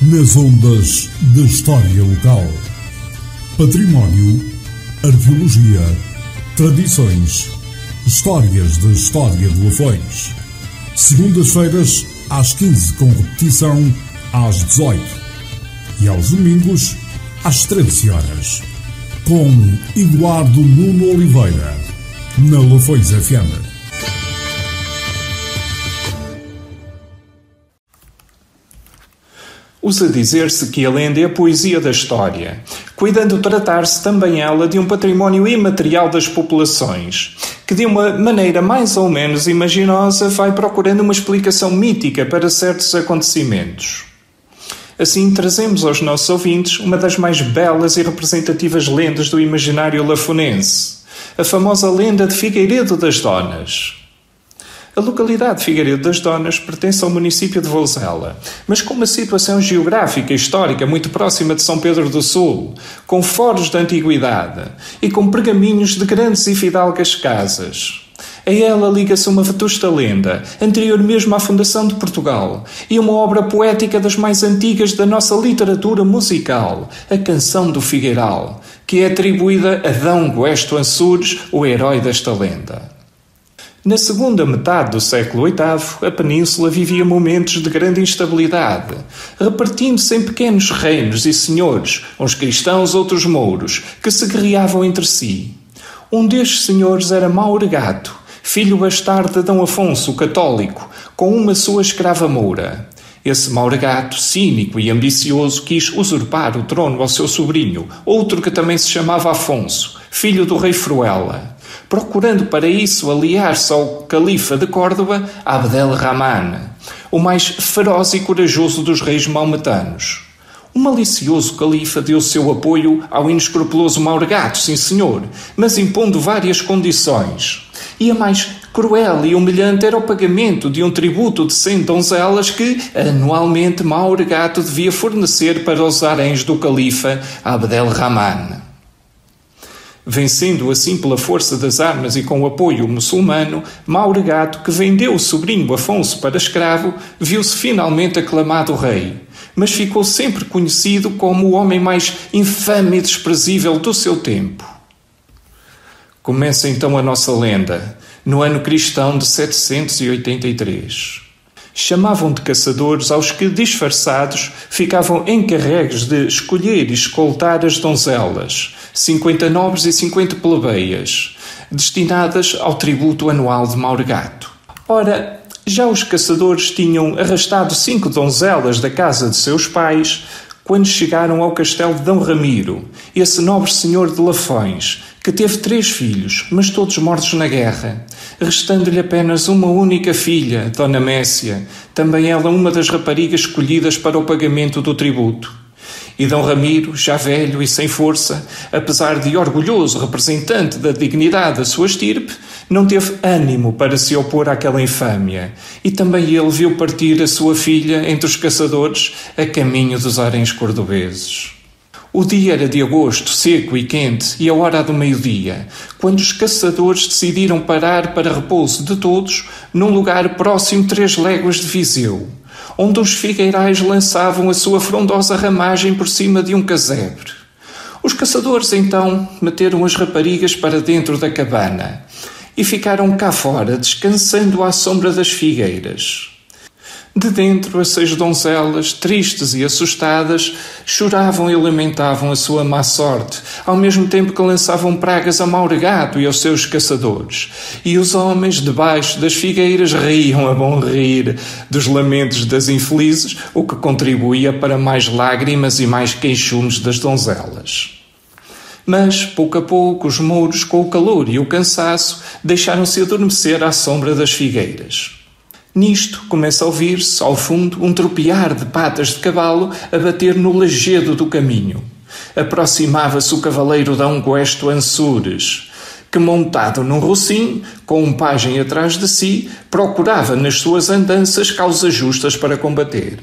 nas ondas da história local. Património, arqueologia, tradições, histórias da história de Lafões. Segundas-feiras às 15, com repetição às 18. E aos domingos às 13 horas. Com Eduardo Nuno Oliveira, na Lafões FM. Usa dizer-se que a lenda é a poesia da história, cuidando tratar-se também ela de um património imaterial das populações, que de uma maneira mais ou menos imaginosa vai procurando uma explicação mítica para certos acontecimentos. Assim, trazemos aos nossos ouvintes uma das mais belas e representativas lendas do imaginário lafonense, a famosa lenda de Figueiredo das Donas. A localidade de Figueiredo das Donas pertence ao município de Vouzela, mas com uma situação geográfica e histórica muito próxima de São Pedro do Sul, com foros da antiguidade e com pergaminhos de grandes e fidalgas casas. A ela liga-se uma vetusta lenda, anterior mesmo à fundação de Portugal, e uma obra poética das mais antigas da nossa literatura musical, a Canção do Figueiral, que é atribuída a D. Goesto Ansures, o herói desta lenda. Na segunda metade do século VIII, a península vivia momentos de grande instabilidade, repartindo-se em pequenos reinos e senhores, uns cristãos, outros mouros, que se guerreavam entre si. Um destes senhores era Mauregato, filho bastardo de D. Afonso, o católico, com uma sua escrava moura. Esse Mauregato, cínico e ambicioso, quis usurpar o trono ao seu sobrinho, outro que também se chamava Afonso, filho do rei Fruela, procurando para isso aliar-se ao califa de Córdoba, Abd-el-Rahman, o mais feroz e corajoso dos reis maometanos. O malicioso califa deu seu apoio ao inescrupuloso Mauregato, sim senhor, mas impondo várias condições. E a mais cruel e humilhante era o pagamento de um tributo de 100 donzelas que, anualmente, Mauregato devia fornecer para os haréns do califa Abd-el-Rahman. Vencendo assim pela força das armas e com o apoio muçulmano, Mauregato, que vendeu o sobrinho Afonso para escravo, viu-se finalmente aclamado rei, mas ficou sempre conhecido como o homem mais infame e desprezível do seu tempo. Começa então a nossa lenda, no ano cristão de 783. Chamavam de caçadores aos que, disfarçados, ficavam encarregues de escolher e escoltar as donzelas, 50 nobres e 50 plebeias, destinadas ao tributo anual de Mauregato. Ora, já os caçadores tinham arrastado 5 donzelas da casa de seus pais quando chegaram ao castelo de D. Ramiro, esse nobre senhor de Lafões, que teve 3 filhos, mas todos mortos na guerra, restando-lhe apenas uma única filha, Dona Mécia, também ela uma das raparigas escolhidas para o pagamento do tributo. E D. Ramiro, já velho e sem força, apesar de orgulhoso representante da dignidade da sua estirpe, não teve ânimo para se opor àquela infâmia, e também ele viu partir a sua filha entre os caçadores a caminho dos haréns cordobeses. O dia era de agosto, seco e quente, e a hora do meio-dia, quando os caçadores decidiram parar para repouso de todos num lugar próximo 3 léguas de Viseu, onde os figueirais lançavam a sua frondosa ramagem por cima de um casebre. Os caçadores, então, meteram as raparigas para dentro da cabana e ficaram cá fora, descansando à sombra das figueiras. De dentro, as 6 donzelas, tristes e assustadas, choravam e lamentavam a sua má sorte, ao mesmo tempo que lançavam pragas a Mauregato e aos seus caçadores. E os homens, debaixo das figueiras, riam a bom rir dos lamentos das infelizes, o que contribuía para mais lágrimas e mais queixumes das donzelas. Mas, pouco a pouco, os mouros, com o calor e o cansaço, deixaram-se adormecer à sombra das figueiras. Nisto começa a ouvir-se, ao fundo, um tropear de patas de cavalo a bater no lajedo do caminho. Aproximava-se o cavaleiro D. Goesto Ansures, que, montado num rocinho, com um pajem atrás de si, procurava nas suas andanças causas justas para combater.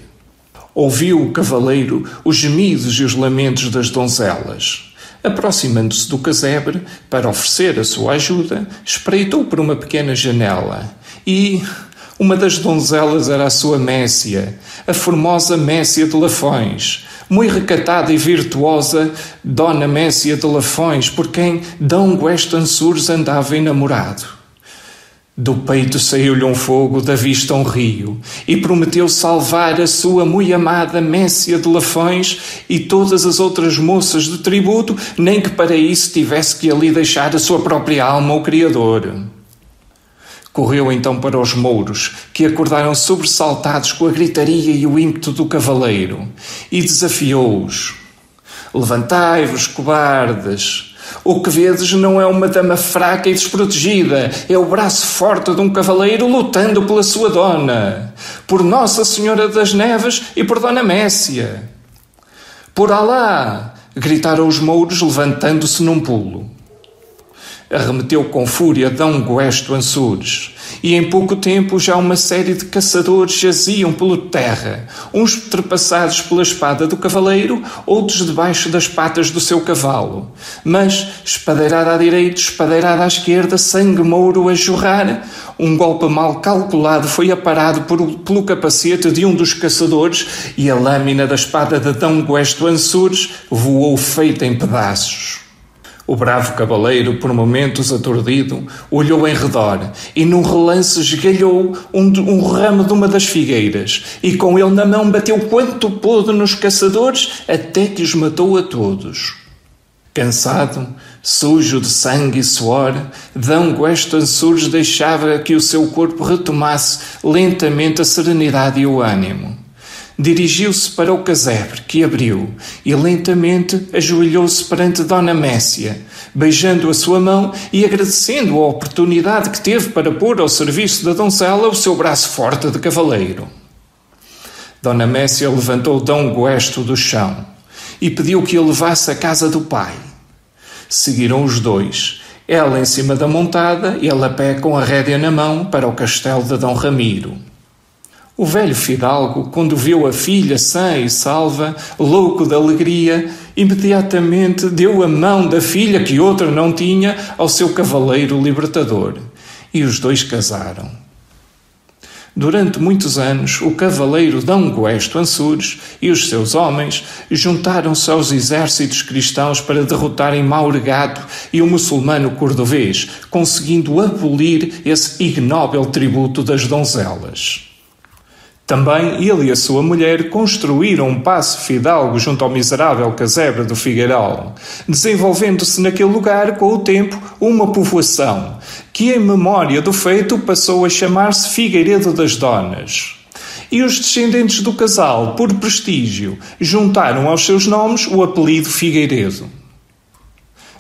Ouviu o cavaleiro os gemidos e os lamentos das donzelas. Aproximando-se do casebre, para oferecer a sua ajuda, espreitou por uma pequena janela e, Uma das donzelas era a sua Mécia, a formosa Mécia de Lafões, muito recatada e virtuosa Dona Mécia de Lafões, por quem D. Guesto Ansures andava enamorado. Do peito saiu-lhe um fogo, da vista um rio, e prometeu salvar a sua muito amada Mécia de Lafões e todas as outras moças de tributo, nem que para isso tivesse que ali deixar a sua própria alma ao Criador. Correu então para os mouros, que acordaram sobressaltados com a gritaria e o ímpeto do cavaleiro, e desafiou-os. Levantai-vos, cobardes! O que vedes não é uma dama fraca e desprotegida, é o braço forte de um cavaleiro lutando pela sua dona, por Nossa Senhora das Neves e por Dona Mécia. Por Alá! Gritaram os mouros, levantando-se num pulo. Arremeteu com fúria D. Guesto Ansures, e em pouco tempo já uma série de caçadores jaziam pela terra, uns trepassados pela espada do cavaleiro, outros debaixo das patas do seu cavalo. Mas, espadeirada à direita, espadeirada à esquerda, sangue mouro a jorrar, um golpe mal calculado foi aparado pelo capacete de um dos caçadores e a lâmina da espada de D. Guesto Ansures voou feita em pedaços. O bravo cavaleiro, por momentos aturdido, olhou em redor e num relance esgalhou um ramo de uma das figueiras e com ele na mão bateu quanto pôde nos caçadores até que os matou a todos. Cansado, sujo de sangue e suor, D. Guesto Ansures deixava que o seu corpo retomasse lentamente a serenidade e o ânimo. Dirigiu-se para o casebre, que abriu, e lentamente ajoelhou-se perante Dona Mécia, beijando a sua mão e agradecendo a oportunidade que teve para pôr ao serviço da donzela o seu braço forte de cavaleiro. Dona Mécia levantou D. Guesto do chão e pediu que o levasse à casa do pai. Seguiram os dois, ela em cima da montada e ele a pé com a rédea na mão para o castelo de D. Ramiro. O velho fidalgo, quando viu a filha sã e salva, louco de alegria, imediatamente deu a mão da filha que outra não tinha ao seu cavaleiro libertador, e os dois casaram. Durante muitos anos, o cavaleiro D. Guesto Ansures e os seus homens juntaram-se aos exércitos cristãos para derrotarem Mauregato e o muçulmano cordovês, conseguindo abolir esse ignóbil tributo das donzelas. Também ele e a sua mulher construíram um paço fidalgo junto ao miserável casebre do Figueiral, desenvolvendo-se naquele lugar, com o tempo, uma povoação, que em memória do feito passou a chamar-se Figueiredo das Donas. E os descendentes do casal, por prestígio, juntaram aos seus nomes o apelido Figueiredo.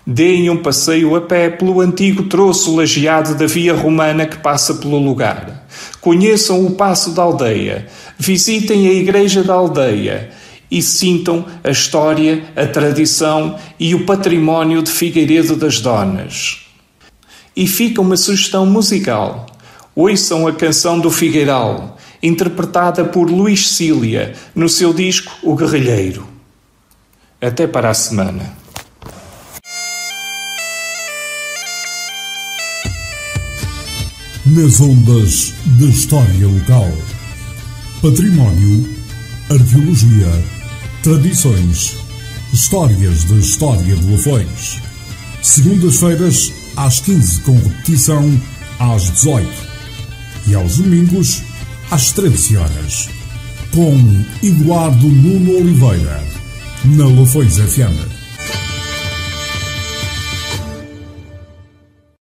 Deem um passeio a pé pelo antigo troço lajeado da via romana que passa pelo lugar. Conheçam o Paço da Aldeia, visitem a igreja da aldeia e sintam a história, a tradição e o património de Figueiredo das Donas. E fica uma sugestão musical. Ouçam a canção do Figueiral, interpretada por Luís Cília, no seu disco O Guerrilheiro. Até para a semana. Nas ondas da história local. Património, arqueologia, tradições, histórias da história de Lafões. Segundas-feiras às 15, com repetição às 18. E aos domingos às 13 horas. Com Eduardo Nuno Oliveira, na Lafões FM.